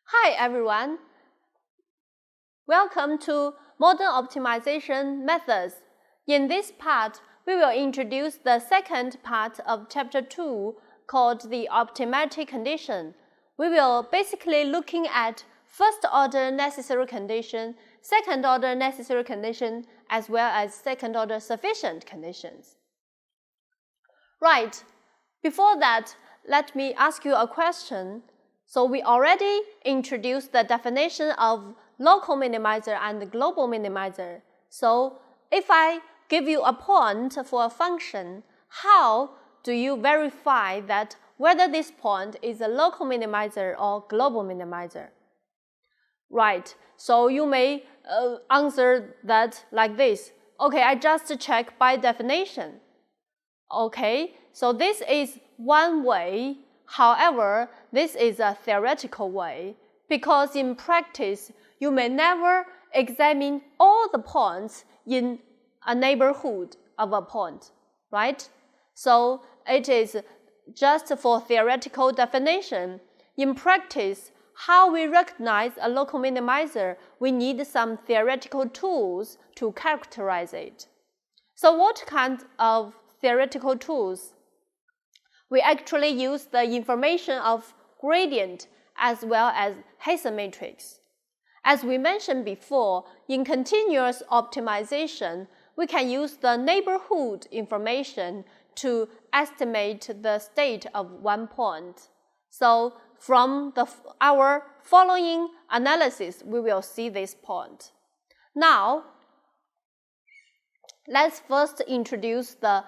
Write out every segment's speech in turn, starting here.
Hi everyone. Welcome to Modern Optimization Methods. In this part, we will introduce the second part of Chapter 2 called the optimality condition. We will basically looking at first-order necessary condition, second-order necessary condition, as well as second-order sufficient conditions. Right, before that, let me ask you a question. So we already introduced the definition of local minimizer and global minimizer. So if I give you a point for a function, how do you verify that whether this point is a local minimizer or global minimizer? Right, so you may answer that like this. Okay, I just check by definition. Okay, so this is one way. However, this is a theoretical way because in practice, you may never examine all the points in a neighborhood of a point, right? So it is just for theoretical definition. In practice, how we recognize a local minimizer, we need some theoretical tools to characterize it. So what kind of theoretical tools? We actually use the information of gradient as well as Hessian matrix. As we mentioned before, in continuous optimization, we can use the neighborhood information to estimate the state of one point. So from our following analysis, we will see this point. Now, let's first introduce the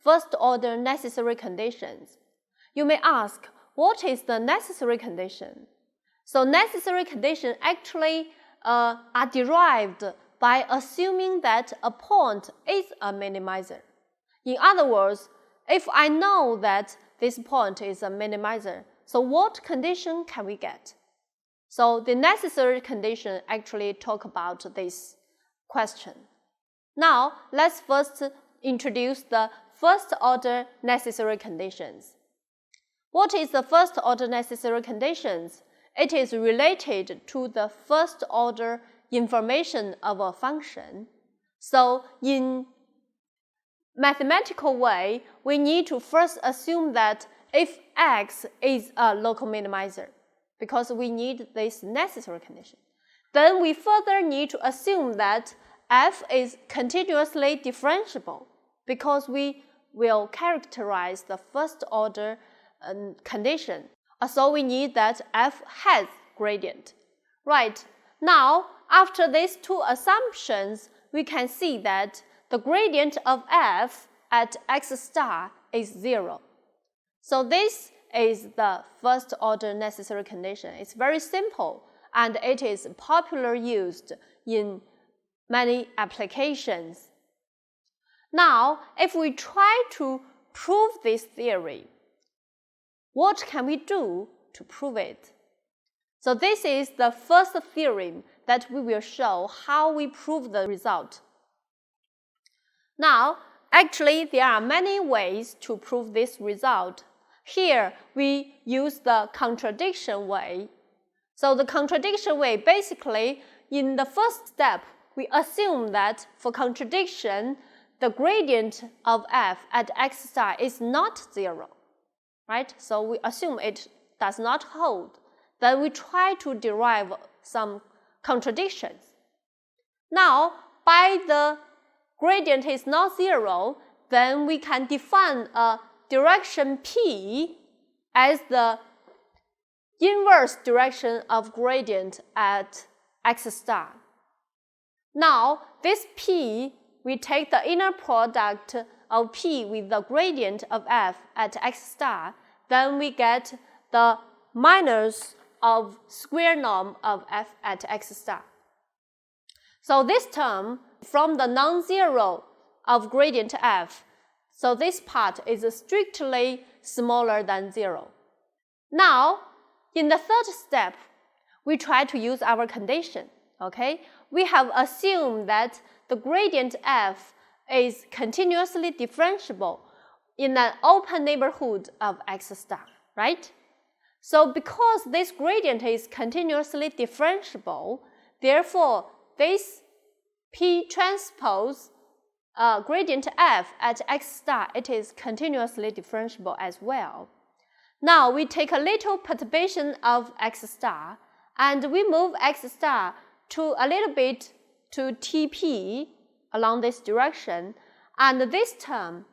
first-order necessary conditions. You may ask, what is the necessary condition? So necessary conditions actually are derived by assuming that a point is a minimizer. In other words, if I know that this point is a minimizer, so what condition can we get? So the necessary condition actually talk about this question. Now, let's first introduce the first-order necessary conditions. What is the first-order necessary conditions? It is related to the first-order information of a function. So in mathematical way, we need to first assume that if x is a local minimizer, because we need this necessary condition. Then we further need to assume that f is continuously differentiable, because we will characterize the first-order condition. So we need that f has gradient. Right, now after these two assumptions, we can see that the gradient of f at x star is 0. So this is the first-order necessary condition. It's very simple, and it is popularly used in many applications. Now, if we try to prove this theory, what can we do to prove it? So this is the first theorem that we will show how we prove the result. Now, actually, there are many ways to prove this result. Here, we use the contradiction way. So the contradiction way, basically, in the first step, we assume that for contradiction, the gradient of f at x star is not 0, right? So we assume it does not hold. Then we try to derive some contradictions. Now, by the gradient is not 0, then we can define a direction p as the inverse direction of gradient at x star. Now, this p, we take the inner product of p with the gradient of f at x star, then we get the minus of square norm of f at x star. So this term from the non-zero of gradient f, so this part is strictly smaller than 0. Now, in the third step, we try to use our condition, okay? We have assumed that the gradient f is continuously differentiable in an open neighborhood of x star, right? So because this gradient is continuously differentiable, therefore this P transpose gradient f at x star, it is continuously differentiable as well. Now we take a little perturbation of x star and we move x star to a little bit to Tp along this direction, and this term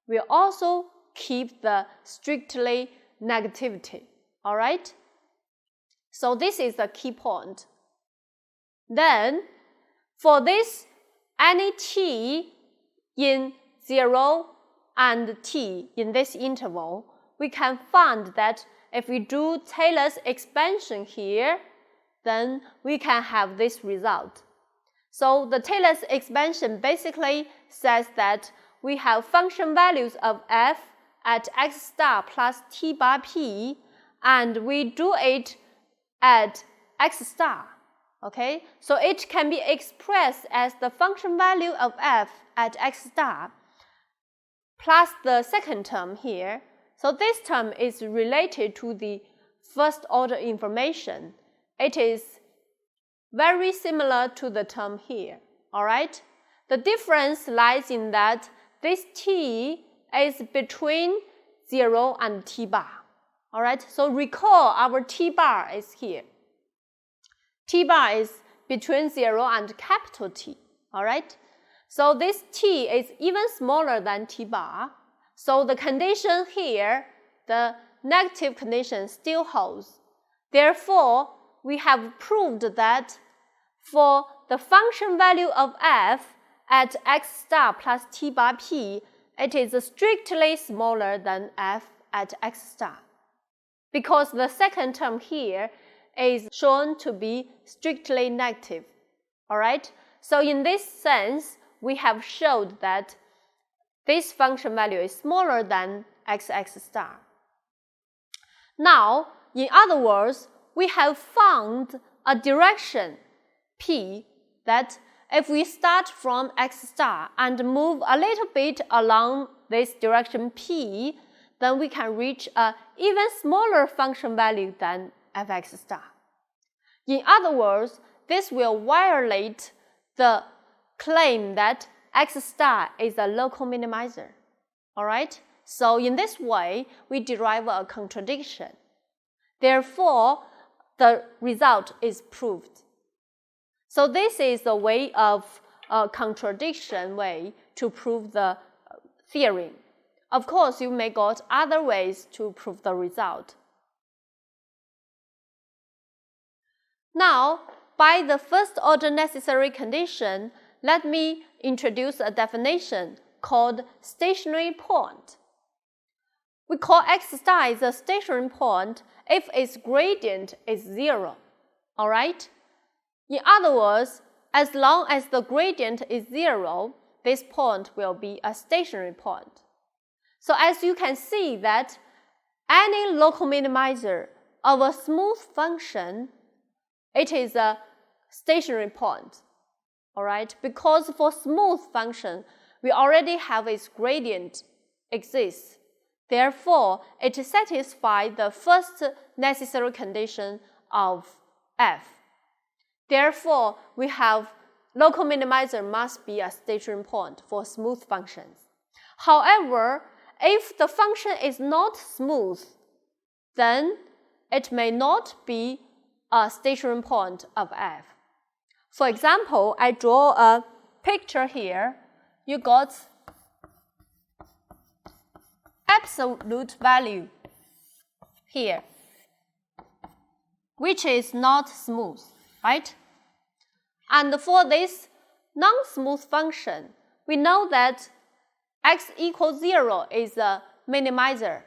will also keep the strictly negativity. Alright? So this is the key point. Then for this any t in 0 and t in this interval, we can find that if we do Taylor's expansion here, then we can have this result. So the Taylor's expansion basically says that we have function values of f at x star plus t bar p, and we do it at x star. Okay, so it can be expressed as the function value of f at x star plus the second term here. So this term is related to the first order information. It is very similar to the term here. Alright, the difference lies in that this t is between 0 and t bar. Alright, so recall our t bar is here. T bar is between 0 and capital T. Alright, so this t is even smaller than t bar. So the condition here, the negative condition still holds. Therefore, we have proved that for the function value of f at x star plus t bar p, it is strictly smaller than f at x star, because the second term here is shown to be strictly negative. Alright, so in this sense, we have showed that this function value is smaller than x star. Now, in other words, we have found a direction p that if we start from x star and move a little bit along this direction p, then we can reach an even smaller function value than fx star. In other words, this will violate the claim that x star is a local minimizer. Alright? So in this way, we derive a contradiction. Therefore, the result is proved. So this is a way of a contradiction way to prove the theorem. Of course, you may got other ways to prove the result. Now, by the first order necessary condition, let me introduce a definition called stationary point. We call x star is a stationary point if its gradient is 0. Alright? In other words, as long as the gradient is 0, this point will be a stationary point. So as you can see that any local minimizer of a smooth function, it is a stationary point. Alright, because for smooth function, we already have its gradient exists. Therefore, it satisfies the first necessary condition of f. Therefore, we have local minimizer must be a stationary point for smooth functions. However, if the function is not smooth, then it may not be a stationary point of f. For example, I draw a picture here. You got absolute value here, which is not smooth, right? And for this non-smooth function, we know that x equals 0 is a minimizer.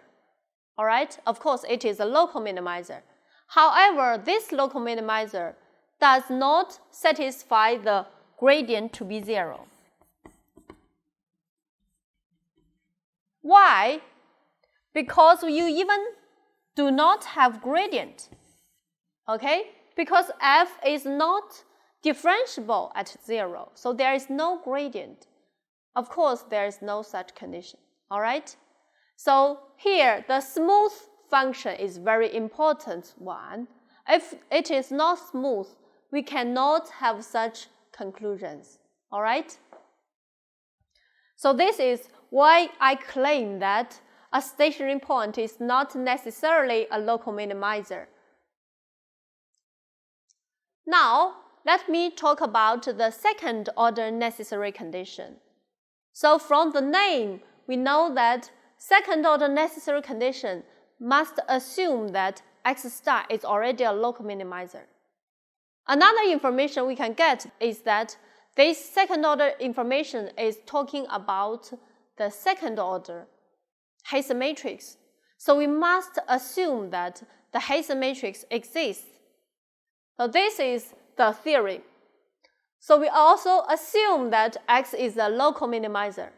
All right? Of course, it is a local minimizer. However, this local minimizer does not satisfy the gradient to be 0. Why? Because you even do not have gradient. Okay? Because f is not differentiable at 0, so there is no gradient. Of course, there is no such condition. All right? So here, the smooth function is very important one. If it is not smooth, we cannot have such conclusions. All right? So this is why I claim that a stationary point is not necessarily a local minimizer. Now, let me talk about the second order necessary condition. So from the name, we know that second order necessary condition must assume that X star is already a local minimizer. Another information we can get is that this second order information is talking about the second order Hessian matrix. So we must assume that the Hessian matrix exists. So this is the theory. So we also assume that X is a local minimizer.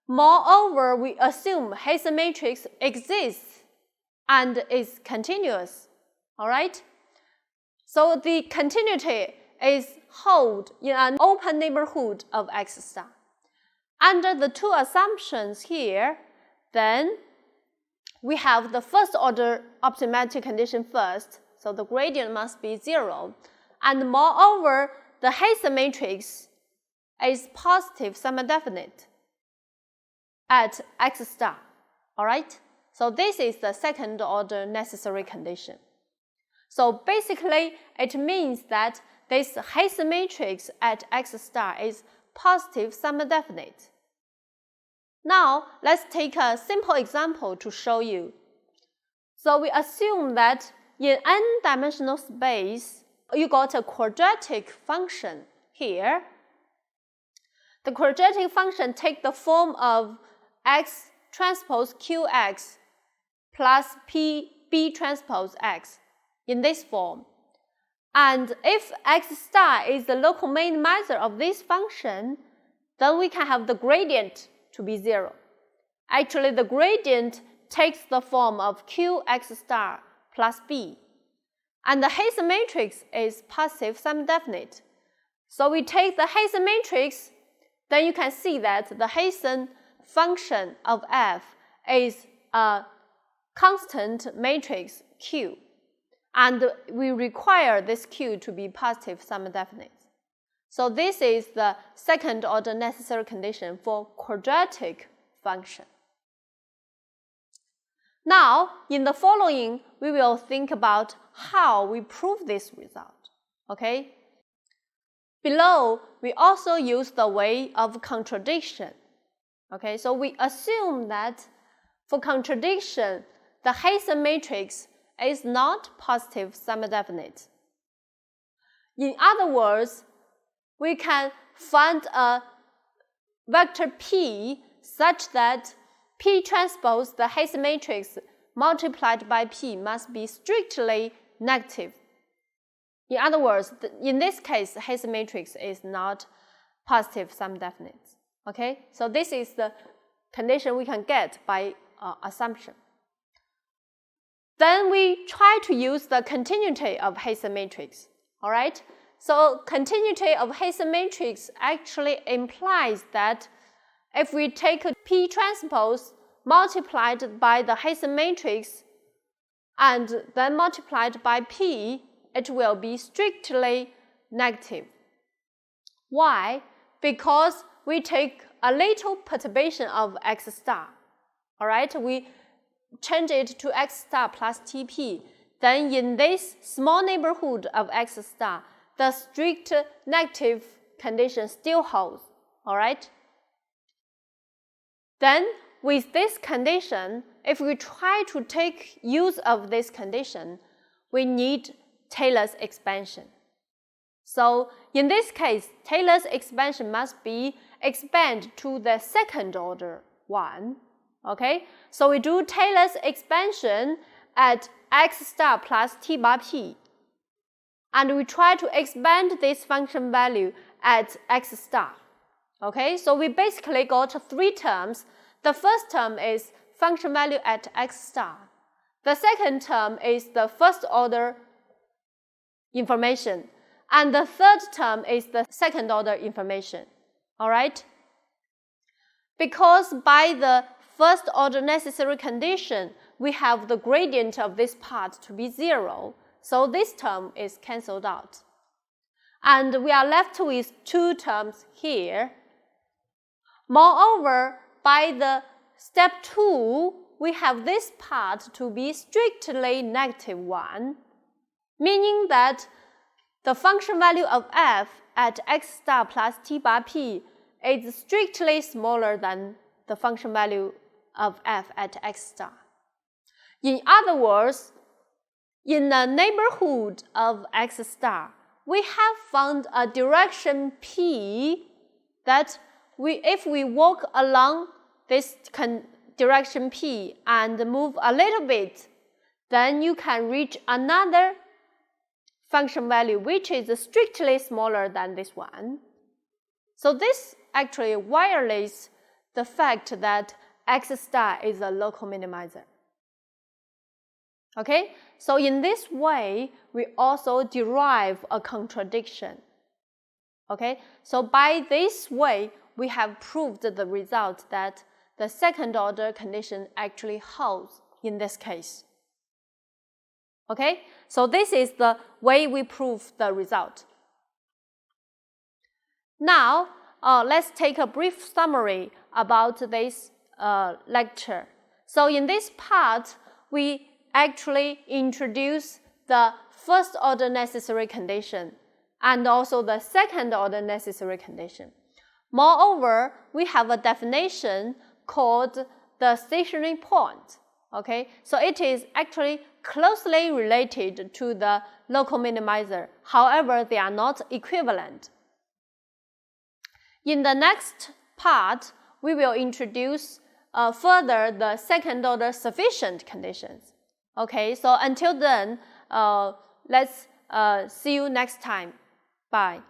Moreover, we assume Hessian matrix exists and is continuous. All right? So the continuity is held in an open neighborhood of X star. Under the two assumptions here, then we have the first order optimality condition first. So the gradient must be 0. And moreover, the Hessian matrix is positive semi-definite at X star. All right? So this is the second order necessary condition. So basically, it means that this Hessian matrix at X star is positive semi-definite. Now, let's take a simple example to show you. So we assume that in n-dimensional space, you got a quadratic function here. The quadratic function takes the form of x transpose qx plus b transpose x in this form. And if x star is the local minimizer of this function, then we can have the gradient to be 0. Actually, the gradient takes the form of qx star plus b. And the Hessian matrix is positive semi-definite. So we take the Hessian matrix, then you can see that the Hessian function of f is a constant matrix Q. And we require this Q to be positive semi-definite. So this is the second order necessary condition for quadratic function. Now, in the following, we will think about how we prove this result. Okay? Below, we also use the way of contradiction. Okay, so we assume that for contradiction, the Hessian matrix is not positive semi-definite. In other words, we can find a vector P such that P transpose the Hessian matrix multiplied by P must be strictly negative. In other words, in this case, the Hessian matrix is not positive semi-definite. Okay, so this is the condition we can get by assumption. Then we try to use the continuity of Hessian matrix. All right, so continuity of Hessian matrix actually implies that if we take P transpose multiplied by the Hessian matrix and then multiplied by P, it will be strictly negative. Why? Because we take a little perturbation of X star. All right, we change it to X star plus TP. Then in this small neighborhood of X star, the strict negative condition still holds. All right? Then with this condition, if we try to take use of this condition, we need Taylor's expansion. So in this case, Taylor's expansion must be expanded to the second order one. Okay, so we do Taylor's expansion at X star plus T bar P. And we try to expand this function value at X star. Okay, so we basically got three terms. The first term is function value at X star. The second term is the first order information. And the third term is the second order information. All right? Because by the first order necessary condition, we have the gradient of this part to be 0, so this term is cancelled out. And we are left with 2 terms here. Moreover, by the step 2, we have this part to be strictly -1, meaning that the function value of f at x star plus t bar p is strictly smaller than the function value of f at x star. In other words, in the neighborhood of x star, we have found a direction p that if we walk along this direction p and move a little bit, then you can reach another function value which is strictly smaller than this one. So this actually violates the fact that x star is a local minimizer. Okay, so in this way, we also derive a contradiction. Okay, so by this way, we have proved the result that the second order condition actually holds in this case. Okay, so this is the way we prove the result. Now, let's take a brief summary about this lecture. So in this part, we actually introduce the first order necessary condition and also the second order necessary condition. Moreover, we have a definition called the stationary point. Okay, so it is actually closely related to the local minimizer. However, they are not equivalent. In the next part, we will introduce further the second order sufficient conditions. Okay, so until then, let's see you next time. Bye.